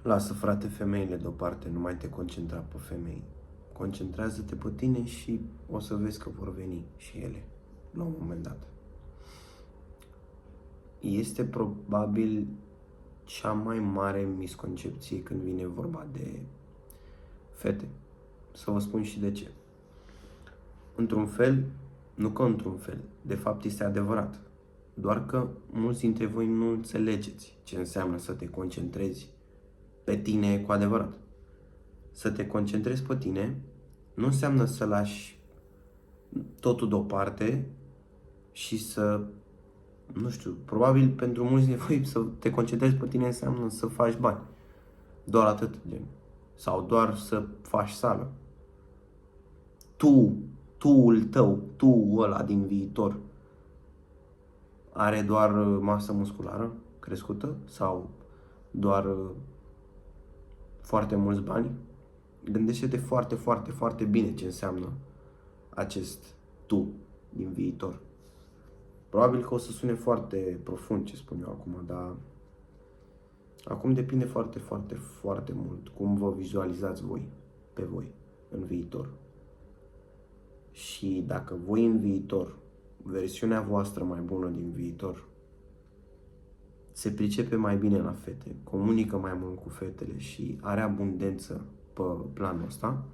Lasă, frate, femeile deoparte, nu mai te concentra pe femei. Concentrează-te pe tine și o să vezi că vor veni și ele, la un moment dat. Este probabil cea mai mare misconcepție când vine vorba de fete. Să vă spun și de ce. Într-un fel, nu că într-un fel, de fapt este adevărat. Doar că mulți dintre voi nu înțelegeți ce înseamnă să te concentrezi pe tine cu adevărat. Să te concentrezi pe tine nu înseamnă să lași totul deoparte și să, nu știu, probabil pentru mulți dintre voi să te concentrezi pe tine înseamnă să faci bani. Doar atât, gen. Sau doar să faci sală. Tu-ul tău, tu ăla din viitor, are doar masă musculară crescută sau doar foarte mulți bani? Gândește-te foarte, foarte, foarte bine ce înseamnă acest tu din viitor. Probabil că o să sune foarte profund ce spun eu acum, dar acum depinde foarte, foarte, foarte mult cum vă vizualizați voi, pe voi, în viitor. Și dacă voi în viitor, versiunea voastră mai bună din viitor, se pricepe mai bine la fete, comunică mai mult cu fetele și are abundență pe planul ăsta,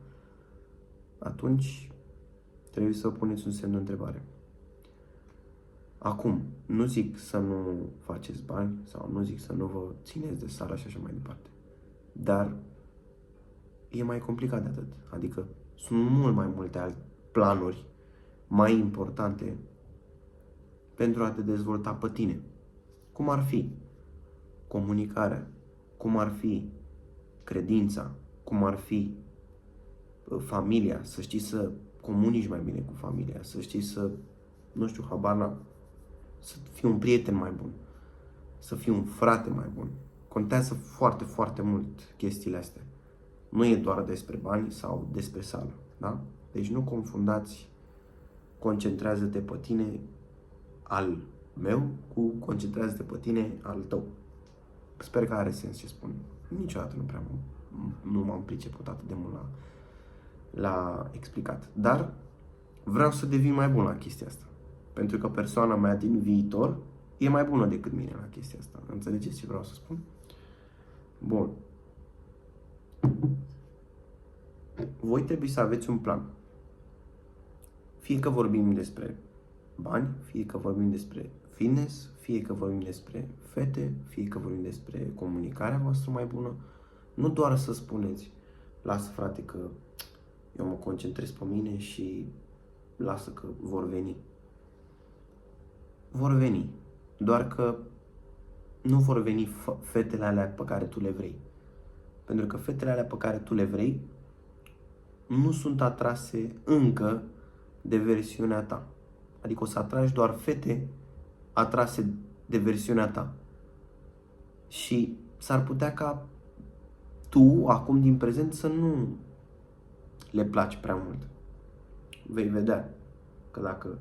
atunci trebuie să puneți un semn de întrebare. Acum, nu zic să nu faceți bani sau nu zic să nu vă țineți de sală și așa mai departe, dar e mai complicat de atât. Adică sunt mult mai multe alte planuri mai importante pentru a te dezvolta pe tine. Cum ar fi comunicarea, cum ar fi credința, cum ar fi familia, să știi să comunici mai bine cu familia, să știi să, nu știu, habar n-am, să fii un prieten mai bun, să fii un frate mai bun. Contează foarte, foarte mult chestiile astea. Nu e doar despre bani sau despre sală, da? Deci nu confundați concentrează-te pe tine al meu cu concentrează-te pe tine al tău. Sper că are sens ce spun. Niciodată nu m-am priceput atât de mult la explicat. Dar vreau să devin mai bun la chestia asta. Pentru că persoana mea din viitor e mai bună decât mine la chestia asta. Înțelegeți ce vreau să spun? Bun. Voi trebuie să aveți un plan. Fie că vorbim despre bani, fie că vorbim despre fitness, fie că vorbim despre fete, fie că vorbim despre comunicarea voastră mai bună. Nu doar să spuneți, lasă frate că eu mă concentrez pe mine și lasă că vor veni. Vor veni, doar că nu vor veni fetele alea pe care tu le vrei. Pentru că fetele alea pe care tu le vrei nu sunt atrase încă de versiunea ta. Adică o să atragi doar fete atrase de versiunea ta. Și s-ar putea ca tu, acum din prezent, să nu le placi prea mult. Vei vedea că dacă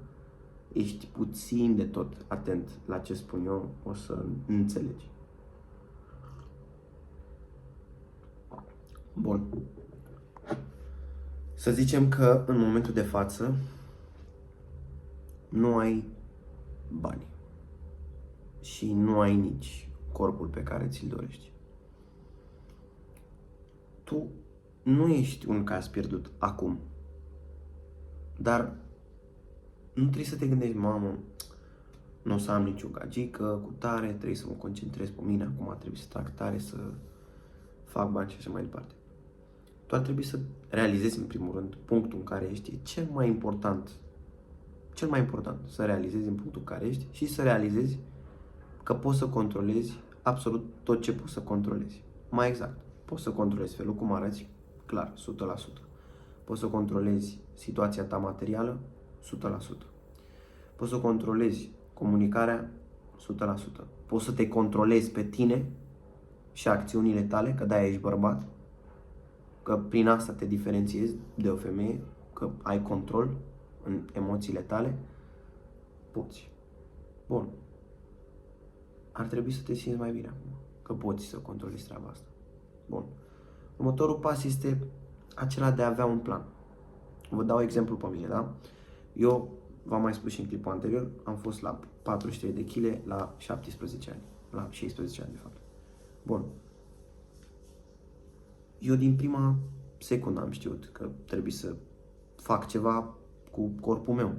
ești puțin de tot atent la ce spun eu, o să înțelegi. Bun. Să zicem că în momentul de față nu ai bani și nu ai nici corpul pe care ți-l dorești. Tu nu ești un caz pierdut acum, dar nu trebuie să te gândești, mamă, nu o să am nicio gagică cu tare, trebuie să mă concentrez pe mine, acum trebuie să trag tare, să fac bani și așa mai departe. Tu ar trebui să realizezi în primul rând punctul în care ești, e cel mai important să realizezi în punctul în care ești și să realizezi că poți să controlezi absolut tot ce poți să controlezi. Mai exact, poți să controlezi felul cum arăți, clar, 100%. Poți să controlezi situația ta materială, 100%. Poți să controlezi comunicarea, 100%. Poți să te controlezi pe tine și acțiunile tale, că de-aia ești bărbat, că prin asta te diferențiezi de o femeie, că ai control în emoțiile tale, poți. Bun. Ar trebui să te simți mai bine acum, că poți să controlezi treaba asta. Bun. Următorul pas este acela de a avea un plan. Vă dau exemplu pe mine, da? Eu, v-am mai spus și în clipul anterior, am fost la 43 de kg la 17 ani. La 16 ani, de fapt. Bun. Eu din prima secundă am știut că trebuie să fac ceva cu corpul meu.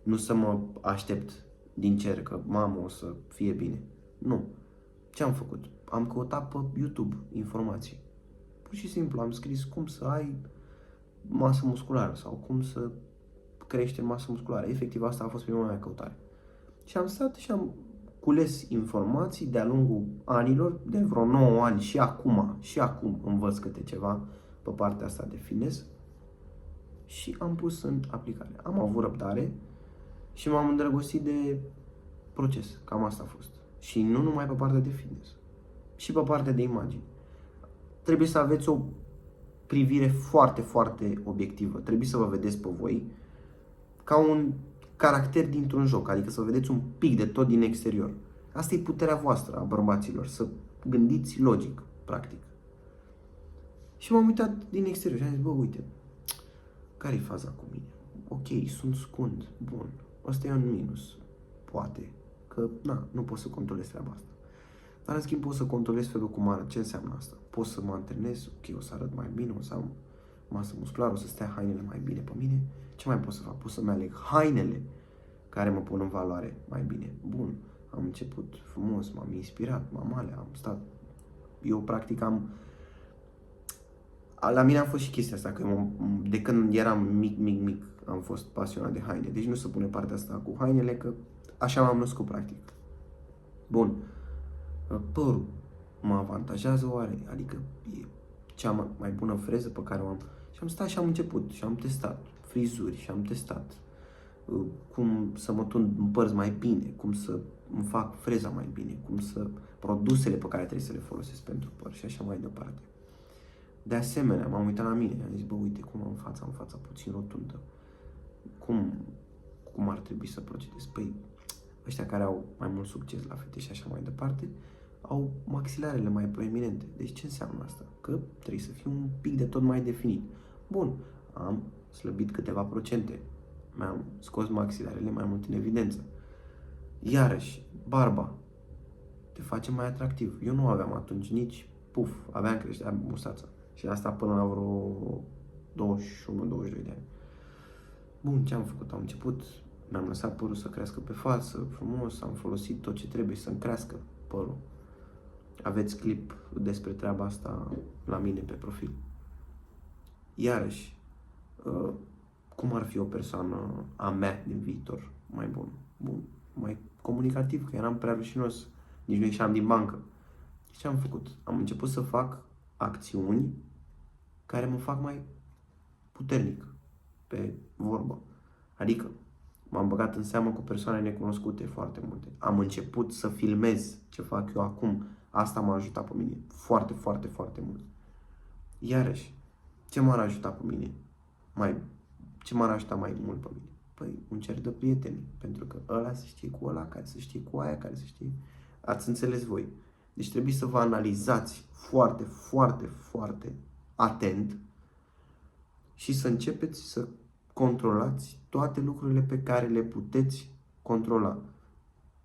Nu să mă aștept din cer că mamă o să fie bine. Nu. Ce am făcut? Am căutat pe YouTube informații. Pur și simplu am scris cum să ai masă musculară sau cum să crește masă musculară. Efectiv, asta a fost prima mea căutare. Și am stat și am cules informații de-a lungul anilor, de vreo 9 ani și acum învăț câte ceva pe partea asta de fitness și am pus în aplicare. Am avut răbdare și m-am îndrăgostit de proces. Cam asta a fost. Și nu numai pe partea de fitness, și pe partea de imagine. Trebuie să aveți o privire foarte, foarte obiectivă. Trebuie să vă vedeți pe voi ca un caracter dintr-un joc, adică să vă vedeți un pic de tot din exterior. Asta e puterea voastră a bărbaților, să gândiți logic, practic. Și m-am uitat din exterior și am zis, bă, uite, care-i faza cu mine? Ok, sunt scund, bun, ăsta e un minus, poate, că, nu pot să controlez treaba asta. Dar, în schimb, pot să controlez felul cum arăt. Ce înseamnă asta? Pot să mă antrenez, ok, o să arăt mai bine, o să am masă musculară, o să stea hainele mai bine pe mine. Ce mai pot să fac? Pot să-mi aleg hainele care mă pun în valoare mai bine. Bun, am început frumos, m-am inspirat, m-am alea, am stat. Eu, practic, la mine a fost și chestia asta, că de când eram mic, am fost pasionat de haine. Deci nu se pune partea asta cu hainele, că așa m-am născut, practic. Bun. Părul mă avantajează oare? Adică e cea mai bună freză pe care o am. Și am stat și am început și am testat frizuri și am testat cum să mă tund în părți mai bine, cum să îmi fac freza mai bine, produsele pe care trebuie să le folosesc pentru păr și așa mai departe. De asemenea, m-am uitat la mine, am zis, bă, uite cum am fața puțin rotundă. Cum ar trebui să procedez? Păi, ăștia care au mai mult succes la fete și așa mai departe, au maxilarele mai proeminente. Deci ce înseamnă asta? Că trebuie să fiu un pic de tot mai definit. Bun, am slăbit câteva procente. Mi-am scos maxilarele mai mult în evidență. Iarăși, barba te face mai atractiv. Eu nu aveam atunci nici puf, aveam creșterea mustața. Și asta până la vreo 21-22 de ani. Bun, ce am făcut? Am început, mi-am lăsat părul să crească pe față, frumos, am folosit tot ce trebuie să-mi crească părul. Aveți clip despre treaba asta la mine pe profil. Iarăși, cum ar fi o persoană a mea din viitor mai bună? Bun, mai comunicativ, că eram prea rușinos, nici nu ieșeam din bancă. Ce am făcut? Am început să fac acțiuni care mă fac mai puternic pe vorbă. Adică, m-am băgat în seamă cu persoane necunoscute foarte multe. Am început să filmez ce fac eu acum. Asta m-a ajutat pe mine foarte, foarte, foarte mult. Iarăși, ce m-ar ajuta pe mine? Ce m-ar ajuta mai mult pe mine? Păi, un cer de prieteni. Pentru că ăla se știe cu ăla, care se știe cu aia, care se știe... Ați înțeles voi. Deci trebuie să vă analizați foarte, foarte, foarte atent și să începeți să controlați toate lucrurile pe care le puteți controla.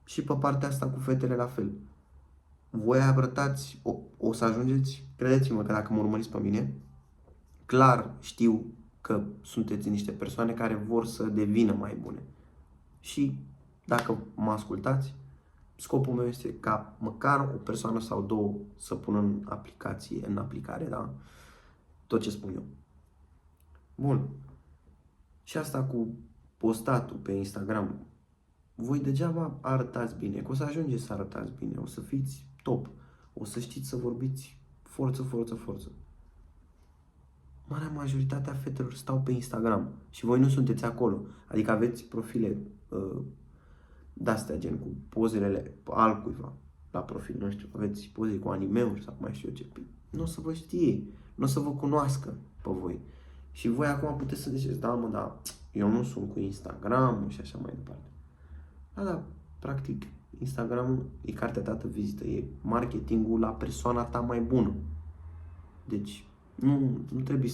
Și pe partea asta cu fetele la fel. Voi arătați, o să ajungeți, credeți-mă că dacă mă urmăriți pe mine, clar știu că sunteți niște persoane care vor să devină mai bune. Și dacă mă ascultați, scopul meu este ca măcar o persoană sau două să pună în aplicare, da? Tot ce spun eu. Bun. Și asta cu postatul pe Instagram. Voi degeaba arătați bine, că o să ajungeți să arătați bine, o să fiți top, o să știți să vorbiți forță, forță, forță. Marea majoritatea fetelor stau pe Instagram și voi nu sunteți acolo. Adică aveți profile de-astea, gen cu pozele altcuiva la profil, nu știu, aveți poze cu anime-uri sau mai știu eu ce. Nu o să vă știe, nu o să vă cunoască pe voi. Și voi acum puteți să ziceți, da, mă, dar eu nu sunt cu Instagram și așa mai departe. Da, practic, Instagram e cartea ta de vizită, e marketingul la persoana ta mai bună. Deci nu trebuie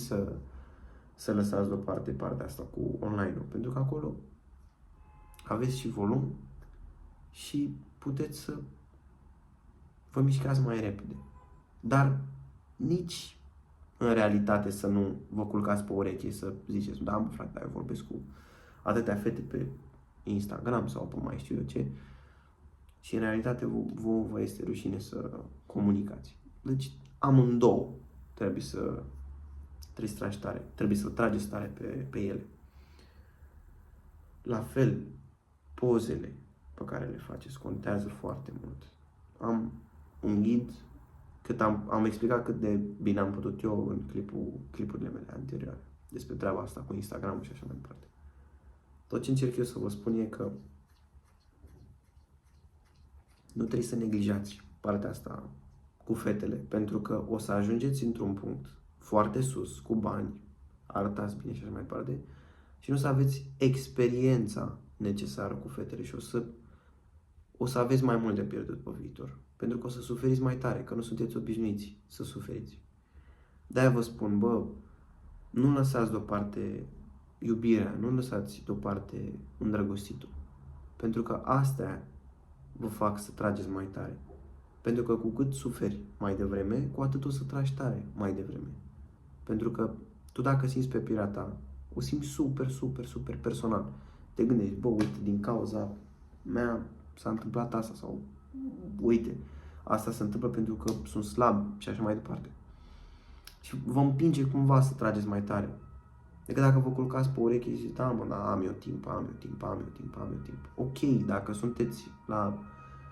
să lăsați deoparte partea asta cu online-ul, pentru că acolo aveți și volum și puteți să vă mișcați mai repede. Dar nici în realitate să nu vă culcați pe ureche, să ziceți, da, mă, frate, eu vorbesc cu atâtea fete pe Instagram sau pe mai știu eu ce, și în realitate vă este rușine să comunicați. Deci amândouă trebuie să trageți tare pe ele. La fel, pozele pe care le faceți contează foarte mult. Am un ghid, am explicat cât de bine am putut eu în clipurile mele anterioare despre treaba asta cu Instagram și așa mai departe. Tot ce încerc eu să vă spun e că nu trebuie să neglijați partea asta cu fetele, pentru că o să ajungeți într-un punct foarte sus, cu bani, arătați bine și așa mai departe, și nu să aveți experiența necesară cu fetele și o să aveți mai mult de pierdut pe viitor. Pentru că o să suferiți mai tare, că nu sunteți obișnuiți să suferiți. De-aia vă spun, nu lăsați deoparte iubirea, nu lăsați deoparte îndrăgostitul. Pentru că astea vă fac să trageți mai tare. Pentru că cu cât suferi mai devreme, cu atât o să tragi tare mai devreme. Pentru că tu dacă simți pe pirata, o simți super, super, super personal. Te gândești, uite, din cauza mea s-a întâmplat asta sau uite, asta se întâmplă pentru că sunt slab și așa mai departe. Și vă împinge cumva să trageți mai tare. Decât dacă vă culcați pe ureche și ziceți, da, am eu timp. Ok, dacă sunteți la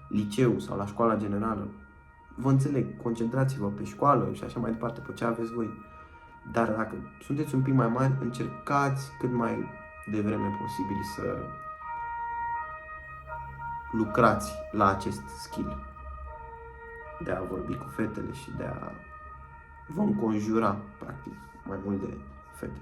liceu sau la școala generală, vă înțeleg, concentrați-vă pe școală și așa mai departe, pe ce aveți voi. Dar dacă sunteți un pic mai mari, încercați cât mai devreme posibil să lucrați la acest skill de a vorbi cu fetele și de a vă înconjura, practic, mai mult de fete.